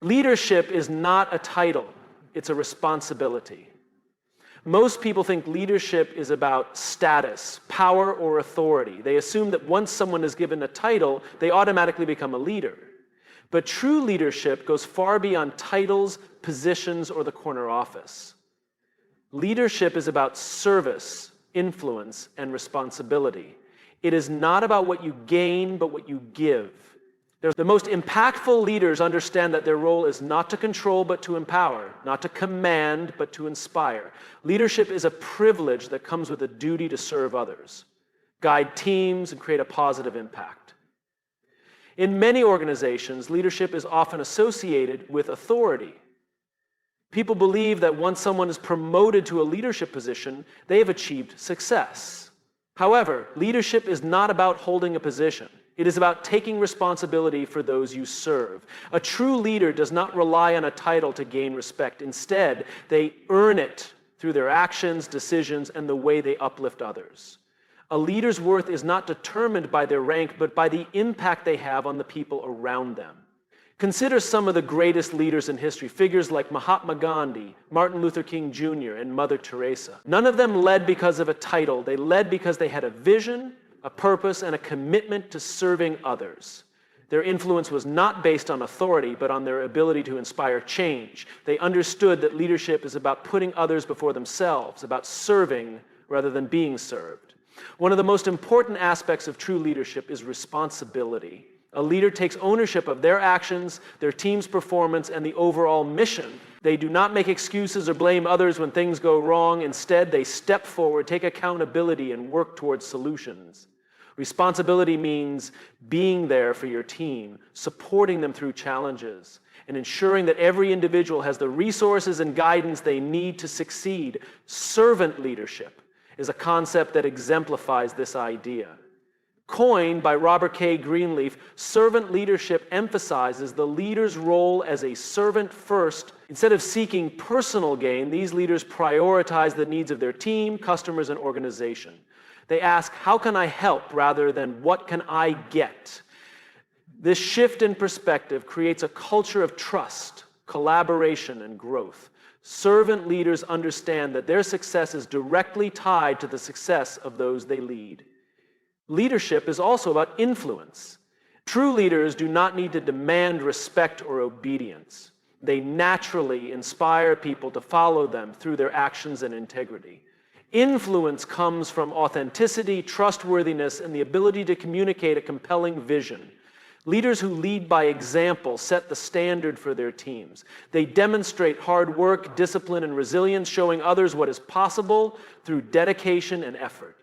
Leadership is not a title, it's a responsibility. Most people think leadership is about status, power, or authority. They assume that once someone is given a title, they automatically become a leader. But true leadership goes far beyond titles, positions, or the corner office. Leadership is about service, influence, and responsibility. It is not about what you gain, but what you give. The most impactful leaders understand that their role is not to control, but to empower, not to command, but to inspire. Leadership is a privilege that comes with a duty to serve others, guide teams, and create a positive impact. In many organizations, leadership is often associated with authority. People believe that once someone is promoted to a leadership position, they have achieved success. However, leadership is not about holding a position. It is about taking responsibility for those you serve. A true leader does not rely on a title to gain respect. Instead, they earn it through their actions, decisions, and the way they uplift others. A leader's worth is not determined by their rank, but by the impact they have on the people around them. Consider some of the greatest leaders in history, figures like Mahatma Gandhi, Martin Luther King Jr., and Mother Teresa. None of them led because of a title. They led because they had a vision, a purpose, and a commitment to serving others. Their influence was not based on authority, but on their ability to inspire change. They understood that leadership is about putting others before themselves, about serving rather than being served. One of the most important aspects of true leadership is responsibility. A leader takes ownership of their actions, their team's performance, and the overall mission. They do not make excuses or blame others when things go wrong. Instead, they step forward, take accountability, and work towards solutions. Responsibility means being there for your team, supporting them through challenges, and ensuring that every individual has the resources and guidance they need to succeed. Servant leadership is a concept that exemplifies this idea. Coined by Robert K. Greenleaf, servant leadership emphasizes the leader's role as a servant first. Instead of seeking personal gain, these leaders prioritize the needs of their team, customers, and organization. They ask, how can I help, rather than what can I get? This shift in perspective creates a culture of trust, collaboration, and growth. Servant leaders understand that their success is directly tied to the success of those they lead. Leadership is also about influence. True leaders do not need to demand respect or obedience. They naturally inspire people to follow them through their actions and integrity. Influence comes from authenticity, trustworthiness, and the ability to communicate a compelling vision. Leaders who lead by example set the standard for their teams. They demonstrate hard work, discipline, and resilience, showing others what is possible through dedication and effort.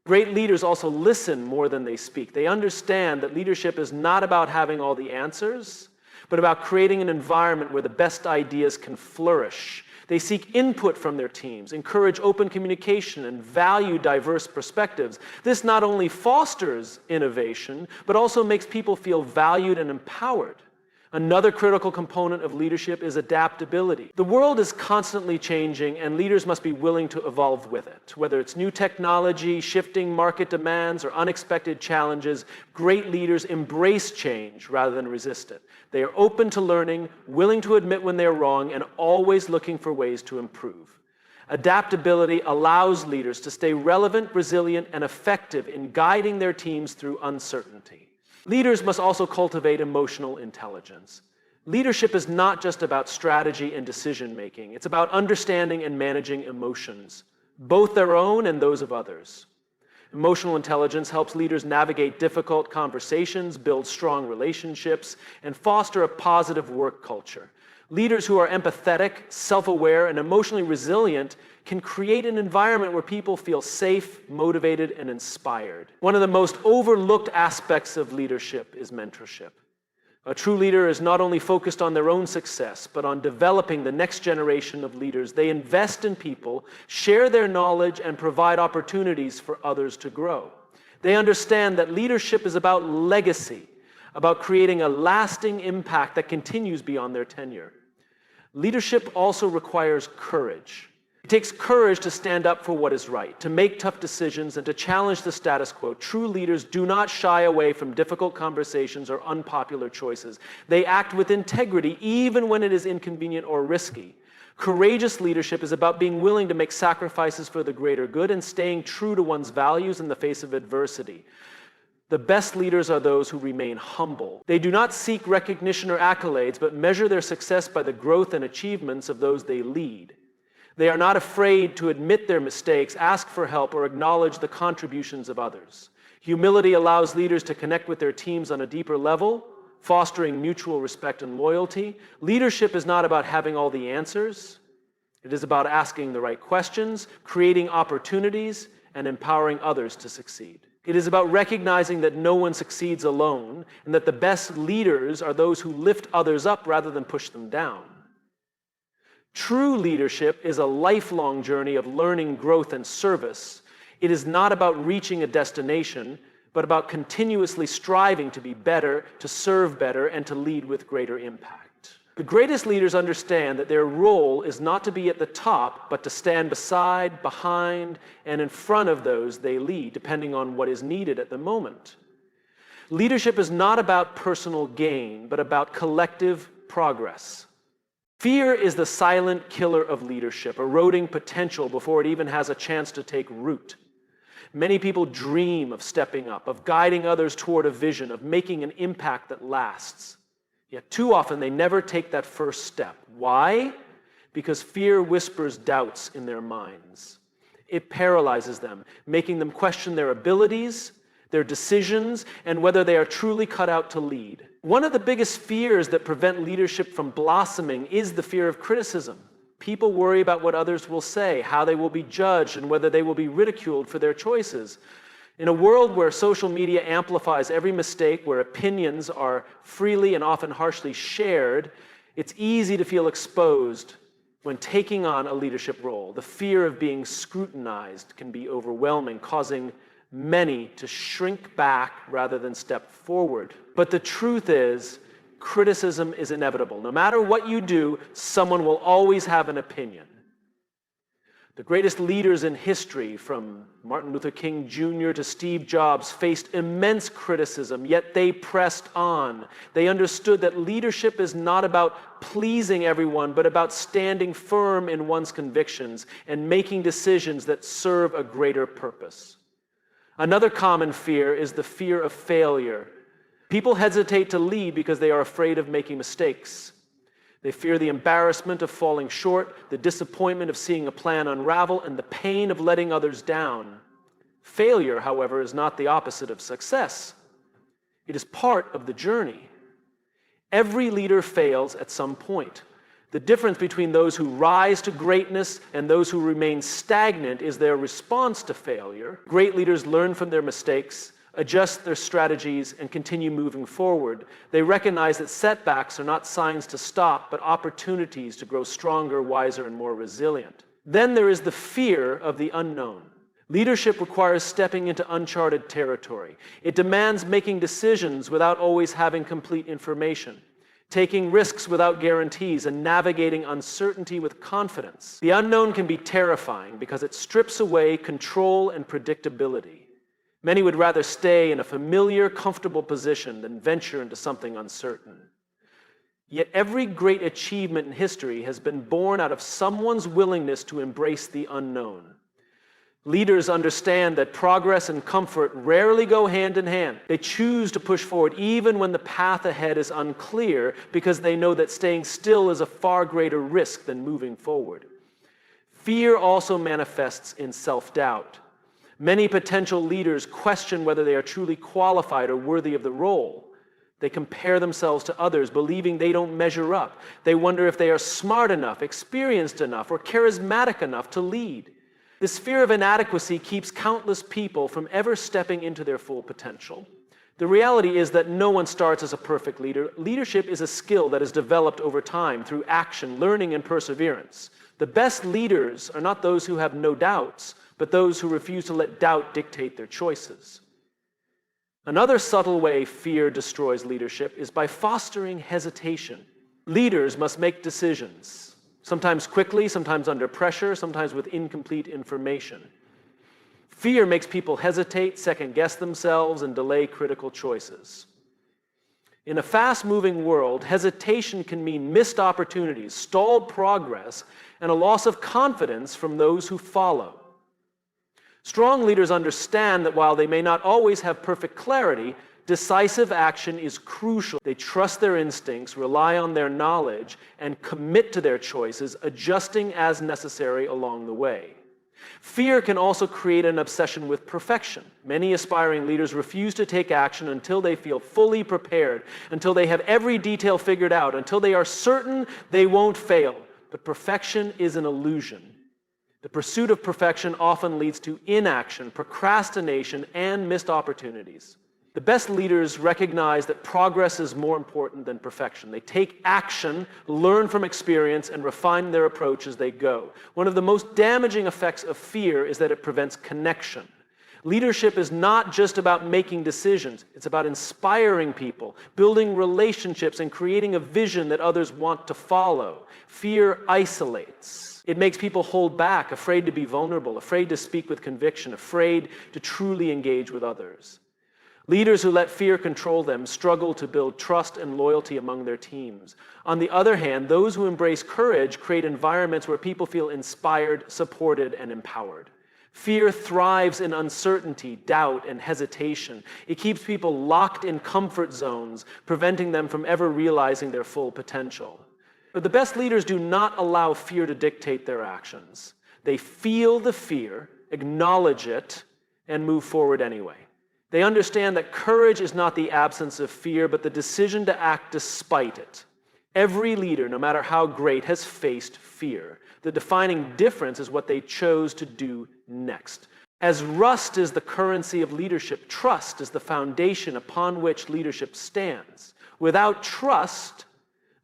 Great leaders also listen more than they speak. They understand that leadership is not about having all the answers, but about creating an environment where the best ideas can flourish. They seek input from their teams, encourage open communication, and value diverse perspectives. This not only fosters innovation, but also makes people feel valued and empowered. Another critical component of leadership is adaptability. The world is constantly changing, and leaders must be willing to evolve with it. Whether it's new technology, shifting market demands, or unexpected challenges, great leaders embrace change rather than resist it. They are open to learning, willing to admit when they're wrong, and always looking for ways to improve. Adaptability allows leaders to stay relevant, resilient, and effective in guiding their teams through uncertainty. Leaders must also cultivate emotional intelligence. Leadership is not just about strategy and decision-making. It's about understanding and managing emotions, both their own and those of others. Emotional intelligence helps leaders navigate difficult conversations, build strong relationships, and foster a positive work culture. Leaders who are empathetic, self-aware, and emotionally resilient can create an environment where people feel safe, motivated, and inspired. One of the most overlooked aspects of leadership is mentorship. A true leader is not only focused on their own success, but on developing the next generation of leaders. They invest in people, share their knowledge, and provide opportunities for others to grow. They understand that leadership is about legacy, about creating a lasting impact that continues beyond their tenure. Leadership also requires courage. It takes courage to stand up for what is right, to make tough decisions, and to challenge the status quo. True leaders do not shy away from difficult conversations or unpopular choices. They act with integrity even when it is inconvenient or risky. Courageous leadership is about being willing to make sacrifices for the greater good and staying true to one's values in the face of adversity. The best leaders are those who remain humble. They do not seek recognition or accolades, but measure their success by the growth and achievements of those they lead. They are not afraid to admit their mistakes, ask for help, or acknowledge the contributions of others. Humility allows leaders to connect with their teams on a deeper level, fostering mutual respect and loyalty. Leadership is not about having all the answers. It is about asking the right questions, creating opportunities, and empowering others to succeed. It is about recognizing that no one succeeds alone, and that the best leaders are those who lift others up rather than push them down. True leadership is a lifelong journey of learning, growth, and service. It is not about reaching a destination, but about continuously striving to be better, to serve better, and to lead with greater impact. The greatest leaders understand that their role is not to be at the top, but to stand beside, behind, and in front of those they lead, depending on what is needed at the moment. Leadership is not about personal gain, but about collective progress. Fear is the silent killer of leadership, eroding potential before it even has a chance to take root. Many people dream of stepping up, of guiding others toward a vision, of making an impact that lasts. Yet too often they never take that first step. Why? Because fear whispers doubts in their minds. It paralyzes them, making them question their abilities, their decisions, and whether they are truly cut out to lead. One of the biggest fears that prevent leadership from blossoming is the fear of criticism. People worry about what others will say, how they will be judged, and whether they will be ridiculed for their choices. In a world where social media amplifies every mistake, where opinions are freely and often harshly shared, it's easy to feel exposed when taking on a leadership role. The fear of being scrutinized can be overwhelming, causing many to shrink back rather than step forward. But the truth is, criticism is inevitable. No matter what you do, someone will always have an opinion. The greatest leaders in history, from Martin Luther King Jr. to Steve Jobs, faced immense criticism, yet they pressed on. They understood that leadership is not about pleasing everyone, but about standing firm in one's convictions and making decisions that serve a greater purpose. Another common fear is the fear of failure. People hesitate to lead because they are afraid of making mistakes. They fear the embarrassment of falling short, the disappointment of seeing a plan unravel, and the pain of letting others down. Failure, however, is not the opposite of success. It is part of the journey. Every leader fails at some point. The difference between those who rise to greatness and those who remain stagnant is their response to failure. Great leaders learn from their mistakes, adjust their strategies, and continue moving forward. They recognize that setbacks are not signs to stop, but opportunities to grow stronger, wiser, and more resilient. Then there is the fear of the unknown. Leadership requires stepping into uncharted territory. It demands making decisions without always having complete information, taking risks without guarantees, and navigating uncertainty with confidence. The unknown can be terrifying because it strips away control and predictability. Many would rather stay in a familiar, comfortable position than venture into something uncertain. Yet every great achievement in history has been born out of someone's willingness to embrace the unknown. Leaders understand that progress and comfort rarely go hand in hand. They choose to push forward even when the path ahead is unclear, because they know that staying still is a far greater risk than moving forward. Fear also manifests in self-doubt. Many potential leaders question whether they are truly qualified or worthy of the role. They compare themselves to others, believing they don't measure up. They wonder if they are smart enough, experienced enough, or charismatic enough to lead. This fear of inadequacy keeps countless people from ever stepping into their full potential. The reality is that no one starts as a perfect leader. Leadership is a skill that is developed over time through action, learning, and perseverance. The best leaders are not those who have no doubts, but those who refuse to let doubt dictate their choices. Another subtle way fear destroys leadership is by fostering hesitation. Leaders must make decisions, sometimes quickly, sometimes under pressure, sometimes with incomplete information. Fear makes people hesitate, second-guess themselves, and delay critical choices. In a fast-moving world, hesitation can mean missed opportunities, stalled progress, and a loss of confidence from those who follow. Strong leaders understand that while they may not always have perfect clarity, decisive action is crucial. They trust their instincts, rely on their knowledge, and commit to their choices, adjusting as necessary along the way. Fear can also create an obsession with perfection. Many aspiring leaders refuse to take action until they feel fully prepared, until they have every detail figured out, until they are certain they won't fail. But perfection is an illusion. The pursuit of perfection often leads to inaction, procrastination, and missed opportunities. The best leaders recognize that progress is more important than perfection. They take action, learn from experience, and refine their approach as they go. One of the most damaging effects of fear is that it prevents connection. Leadership is not just about making decisions. It's about inspiring people, building relationships, and creating a vision that others want to follow. Fear isolates. It makes people hold back, afraid to be vulnerable, afraid to speak with conviction, afraid to truly engage with others. Leaders who let fear control them struggle to build trust and loyalty among their teams. On the other hand, those who embrace courage create environments where people feel inspired, supported, and empowered. Fear thrives in uncertainty, doubt, and hesitation. It keeps people locked in comfort zones, preventing them from ever realizing their full potential. But the best leaders do not allow fear to dictate their actions. They feel the fear, acknowledge it, and move forward anyway. They understand that courage is not the absence of fear, but the decision to act despite it. Every leader, no matter how great, has faced fear. The defining difference is what they chose to do next. As rust is the currency of leadership, trust is the foundation upon which leadership stands. Without trust,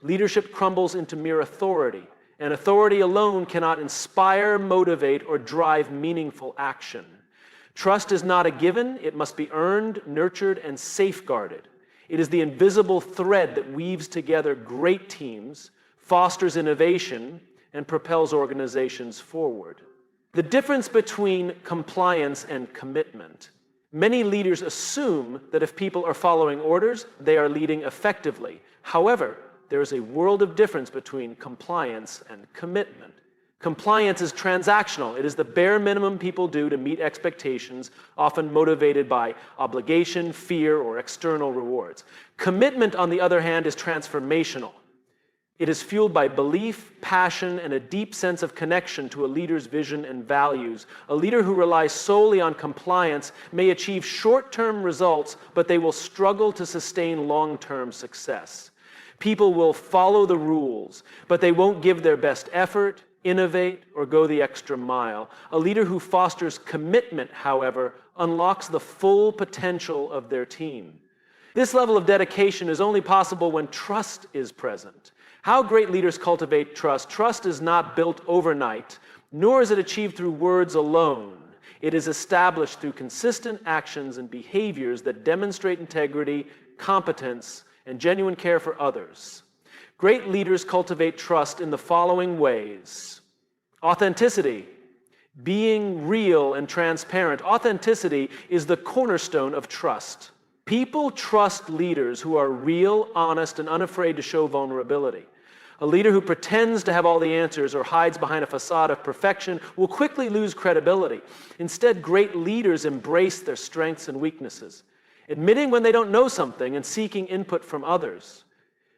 leadership crumbles into mere authority, and authority alone cannot inspire, motivate, or drive meaningful action. Trust is not a given. It must be earned, nurtured, and safeguarded. It is the invisible thread that weaves together great teams, fosters innovation, and propels organizations forward. The difference between compliance and commitment. Many leaders assume that if people are following orders, they are leading effectively. However, there is a world of difference between compliance and commitment. Compliance is transactional. It is the bare minimum people do to meet expectations, often motivated by obligation, fear, or external rewards. Commitment, on the other hand, is transformational. It is fueled by belief, passion, and a deep sense of connection to a leader's vision and values. A leader who relies solely on compliance may achieve short-term results, but they will struggle to sustain long-term success. People will follow the rules, but they won't give their best effort, innovate, or go the extra mile. A leader who fosters commitment, however, unlocks the full potential of their team. This level of dedication is only possible when trust is present. How great leaders cultivate trust. Trust is not built overnight, nor is it achieved through words alone. It is established through consistent actions and behaviors that demonstrate integrity, competence, and genuine care for others. Great leaders cultivate trust in the following ways. Authenticity, being real and transparent. Authenticity is the cornerstone of trust. People trust leaders who are real, honest, and unafraid to show vulnerability. A leader who pretends to have all the answers or hides behind a facade of perfection will quickly lose credibility. Instead, great leaders embrace their strengths and weaknesses, admitting when they don't know something and seeking input from others.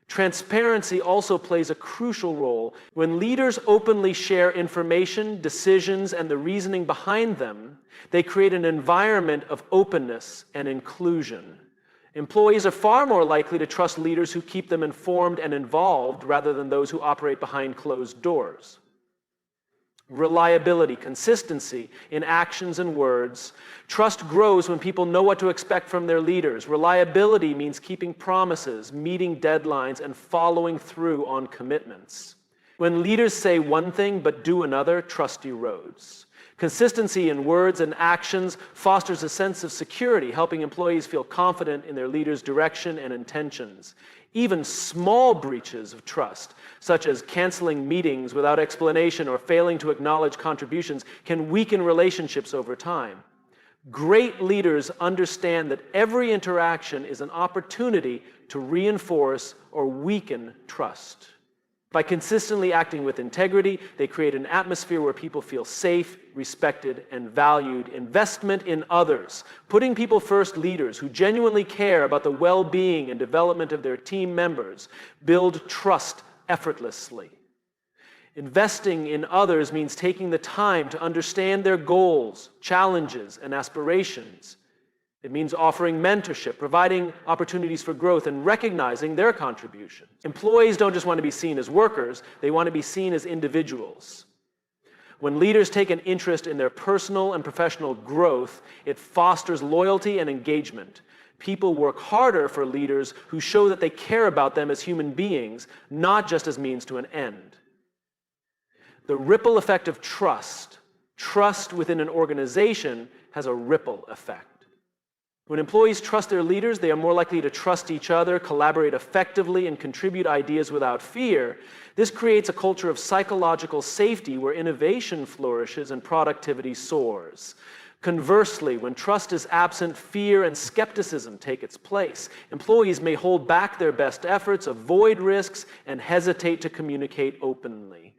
Transparency also plays a crucial role. When leaders openly share information, decisions, and the reasoning behind them, they create an environment of openness and inclusion. Employees are far more likely to trust leaders who keep them informed and involved rather than those who operate behind closed doors. Reliability, consistency in actions and words. Trust grows when people know what to expect from their leaders. Reliability means keeping promises, meeting deadlines, and following through on commitments. When leaders say one thing but do another, trust erodes. Consistency in words and actions fosters a sense of security, helping employees feel confident in their leader's direction and intentions. Even small breaches of trust, such as canceling meetings without explanation or failing to acknowledge contributions, can weaken relationships over time. Great leaders understand that every interaction is an opportunity to reinforce or weaken trust. By consistently acting with integrity, they create an atmosphere where people feel safe, respected, and valued. Investment in others, putting people first leaders who genuinely care about the well-being and development of their team members, build trust effortlessly. Investing in others means taking the time to understand their goals, challenges, and aspirations. It means offering mentorship, providing opportunities for growth, and recognizing their contributions. Employees don't just want to be seen as workers, they want to be seen as individuals. When leaders take an interest in their personal and professional growth, it fosters loyalty and engagement. People work harder for leaders who show that they care about them as human beings, not just as means to an end. The ripple effect of trust within an organization has a ripple effect. When employees trust their leaders, they are more likely to trust each other, collaborate effectively, and contribute ideas without fear. This creates a culture of psychological safety where innovation flourishes and productivity soars. Conversely, when trust is absent, fear and skepticism take its place. Employees may hold back their best efforts, avoid risks, and hesitate to communicate openly.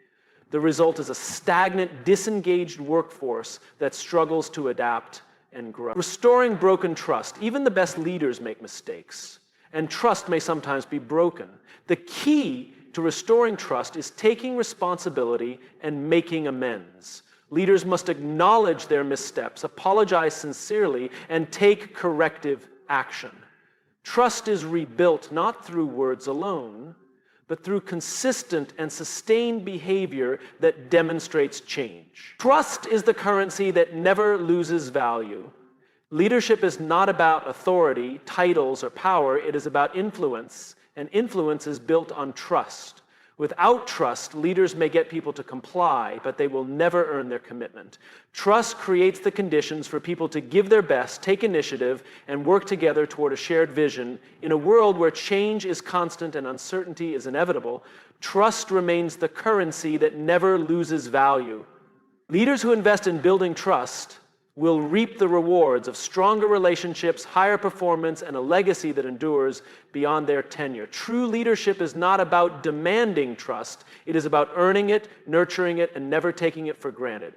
The result is a stagnant, disengaged workforce that struggles to adapt and grow. Restoring broken trust. Even the best leaders make mistakes, and trust may sometimes be broken. The key to restoring trust is taking responsibility and making amends. Leaders must acknowledge their missteps, apologize sincerely, and take corrective action. Trust is rebuilt not through words alone, but through consistent and sustained behavior that demonstrates change. Trust is the currency that never loses value. Leadership is not about authority, titles, or power. It is about influence, and influence is built on trust. Without trust, leaders may get people to comply, but they will never earn their commitment. Trust creates the conditions for people to give their best, take initiative, and work together toward a shared vision. In a world where change is constant and uncertainty is inevitable, trust remains the currency that never loses value. Leaders who invest in building trust will reap the rewards of stronger relationships, higher performance, and a legacy that endures beyond their tenure. True leadership is not about demanding trust. It is about earning it, nurturing it, and never taking it for granted.